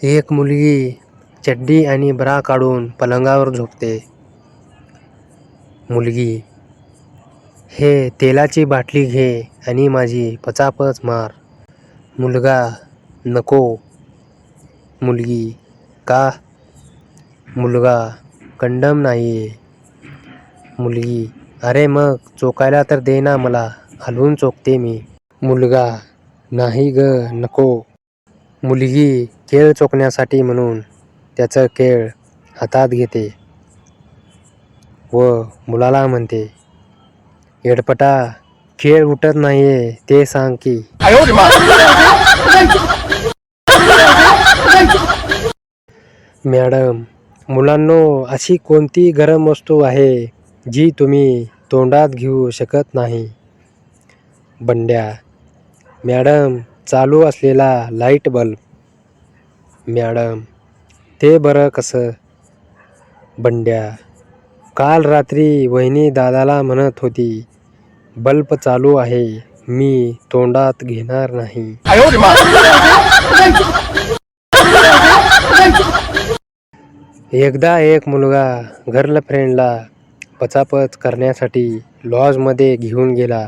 एक मुलगी चड्डी आणि ब्रा काढून पलंगावर झोपते. मुलगी: हे तेलाची बाटली घे आणि माझी पचापच मार. मुलगा: नको. मुलगी: का? मुलगा: कंडम नाहीये. मुलगी: अरे मग चोकायला तर दे ना मला, हलवून चोखते मी. मुलगा: नाही ग, नको. मुलगी केळ चोखण्यासाठी म्हणून त्याचं केळ हातात घेते व मुलाला म्हणते, येडपटा, केळ उठत नाहीये ते सांग की. मॅडम: मुलांनो, अशी कोणती गरम वस्तू आहे जी तुम्ही तोंडात घेऊ शकत नाही? बंड्या: मॅडम, चालू असलेला लाईट बल्ब. मॅडम: ते बरं कसं? बंड्या: काल रात्री वहिनी दादाला म्हणत होती, बल्ब चालू आहे, मी तोंडात घेणार नाही. एकदा एक मुलगा गर्लफ्रेंडला पचापच करण्यासाठी लॉजमध्ये घेऊन गेला.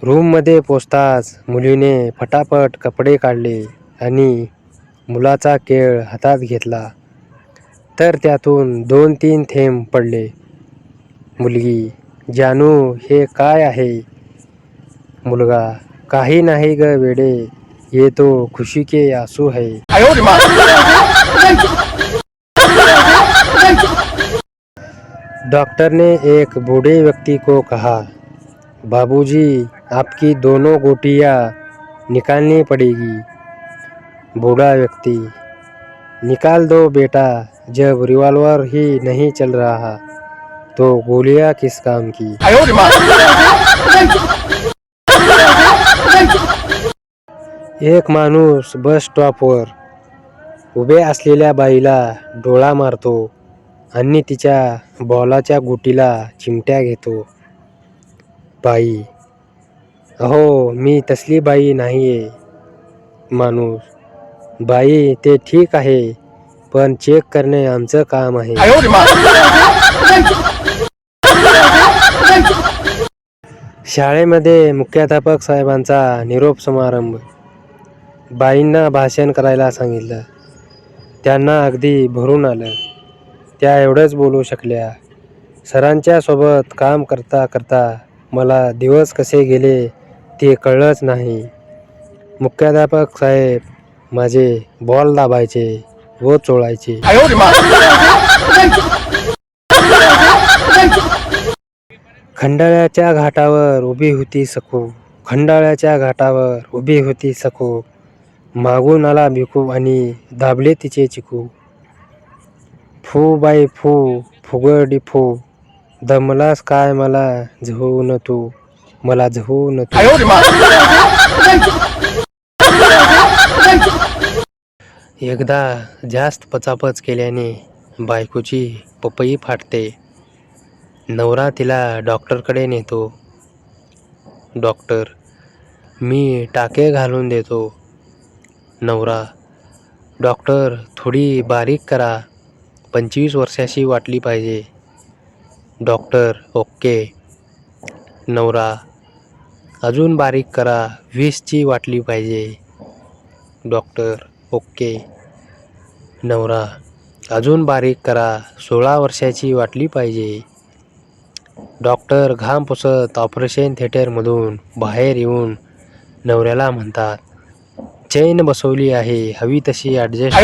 रूममध्ये पोचताच मुलीने फटाफट कपडे काढले आणि मुलाचा केळ हातात घेतला तर त्यातून 2-3 थेंब पडले. मुलगी: जानू, हे काय आहे? मुलगा: काही नाही ग वेडे, ये तो खुशी के आंसू है. डॉक्टर ने एक बूढ़े व्यक्ति को कहा, बाबूजी, आपकी दोनों गोटियां निकालनी पड़ेगी. बूढ़ा व्यक्ति: निकाल दो बेटा, जब रिवॉल्वर ही नहीं चल रहा तो गोलियां किस काम की. एक माणूस बस स्टॉपवर उभे असलेल्या बाईला डोळा मारतो आणि तिच्या बॉलाच्या गुटीला चिमट्या घेतो. बाई: अहो, मी तसली बाई नाहीये. माणूस: बाई, ते ठीक आहे, पण चेक करणे आमचं काम आहे. शाळेमध्ये मुख्याध्यापक साहेबांचा निरोप समारंभ. बाईंना भाषण करायला सांगितलं. त्यांना अगदी भरून आलं. त्या एवढंच बोलू शकल्या, सरांच्या सोबत काम करता करता मला दिवस कसे गेले ते कळलंच नाही. मुख्याध्यापक साहेब माझे बॉल दाबायचे व चोळायचे. खंडाळ्याच्या घाटावर उभी होती सखू. खंडाळ्याच्या घाटावर उभी होती सखू. मागून आला भिकू आणि दाबले तिचे चिकू. फू बाई फू, फुगडी फू, दमलास काय मला झवून तू, मला झवून तू. एकदा जास्त पचापच केल्याने बायकोची पपई फाटते. नवरा तिला डॉक्टरकडे नेतो. डॉक्टर: मी टाके घालून देतो. नवरा: डॉक्टर, थोडी बारीक करा, 25 वर्षाची वाटली पाहिजे. Doctor: okay. नवरा: अजून बारीक करा, 20ची वाटली पाहिजे. Doctor: okay. नवरा: अजून बारीक करा, 16 वर्षाची वाटली पाहिजे. डॉक्टर घाम पुसत ऑपरेशन थिएटरमधून बाहेर येऊन नवऱ्याला म्हणतात, चैन बसवली आहे, हवी तशी ॲडजस्ट.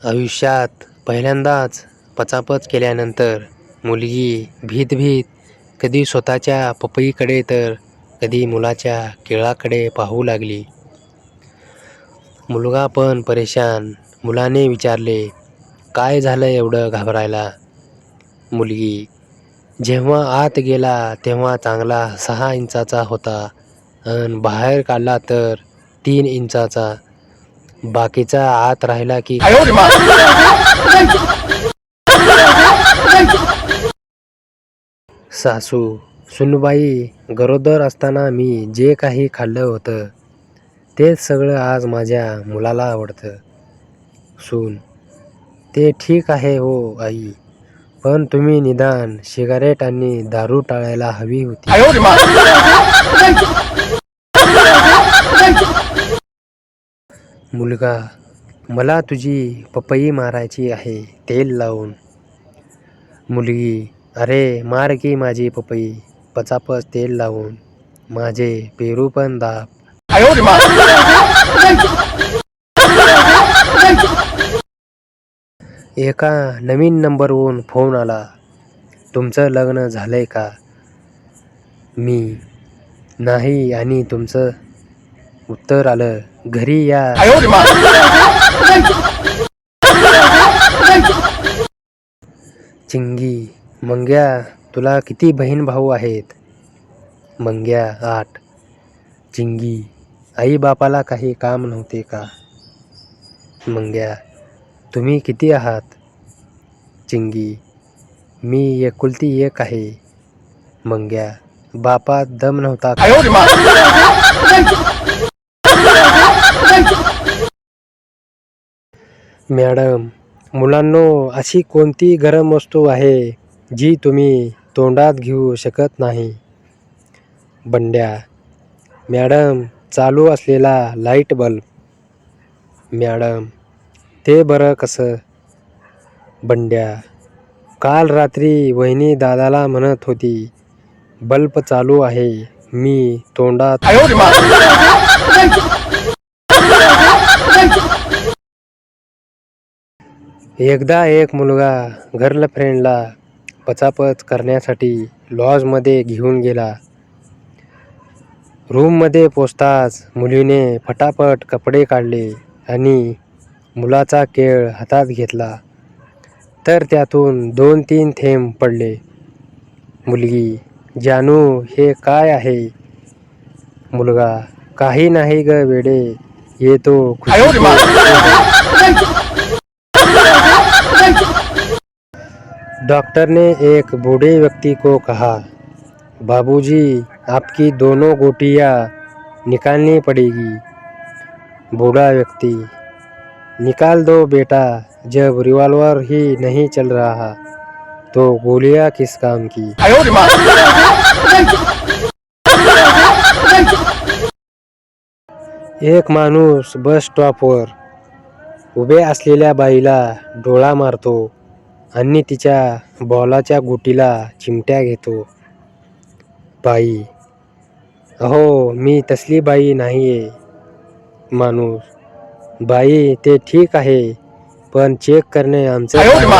आयुष्यात पहिल्यांदाच पचापच केल्यानंतर मुलगी भीत कधी स्वतःच्या पपईकडे तर कधी मुलाच्या केळाकडे पाहू लागली. मुलगा पण परेशान. मुलाने विचारले, काय झालं एवढं घाबरायला? मुलगी: जेव्हा आत गेला तेव्हा चांगला 6 इंचाचा होता अन बाहेर काढला तर 3 इंचाचा. बाकीचा आत राहिला की. सासू: सुनबाई, गरोदर असताना मी जे काही खाल्लं होतं तेच सगळं आज माझ्या मुलाला आवडतं. सून: ते ठीक आहे हो आई, पण तुम्ही निदान सिगारेट आणि दारू टाळायला हवी होती. मुलगा: मला तुझी पपई मारायची आहे तेल लावून. मुलगी: अरे मार की माझी पपई पचापच तेल लावून, माझे पेरू पण दाब. एका नवीन नंबरवरून फोन आला. तुमचं लग्न झालंय का? मी: नाही. आणि तुमचं? उत्तर आलं, घरी या. चिंगी: मंग्या, तुला किती बहीण भाऊ आहेत? मंग्या: 8. चिंगी: आई बापाला काही काम नव्हते का? मंग्या: तुम्ही किती आहात? चिंगी: मी एकुलती एक आहे. मंग्या: बापात दम नव्हता का? मॅडम: मुलांनो, अशी कोणती गरम वस्तू आहे जी तुम्ही तोंडात घेऊ शकत नाही? बंड्या: मॅडम, चालू असलेला लाईट बल्ब. मॅडम: ते बरं कसं? बंड्या: काल रात्री वहिनी दादाला म्हणत होती, बल्ब चालू आहे, मी तोंडात. एकदा एक मुलगा गर्लफ्रेंडला पचापच करण्यासाठी लॉजमध्ये घेऊन गेला. रूममध्ये पोचताच मुलीने फटाफट कपडे काढले आणि मुलाचा केळ हातात घेतला तर त्यातून 2-3 थेंब पडले. मुलगी: जानू, हे काय आहे? मुलगा: काही नाही ग वेडे, ये तो डॉक्टर ने एक बूढ़े व्यक्ति को कहा, बाबूजी, आपकी दोनों गोटियां निकालनी पड़ेगी. बूढ़ा व्यक्ति: निकाल दो बेटा, जब रिवॉल्वर ही नहीं चल रहा तो गोलियां किस काम की. एक माणूस बस स्टॉपवर उभे असलेल्या बाईला डोळा मारतो आणि तिच्या बॉलाच्या गुटीला चिमट्या घेतो. बाई: अहो, मी तसली बाई नाहीये. माणूस: बाई, ते ठीक आहे, पण चेक करणे आमचं काम.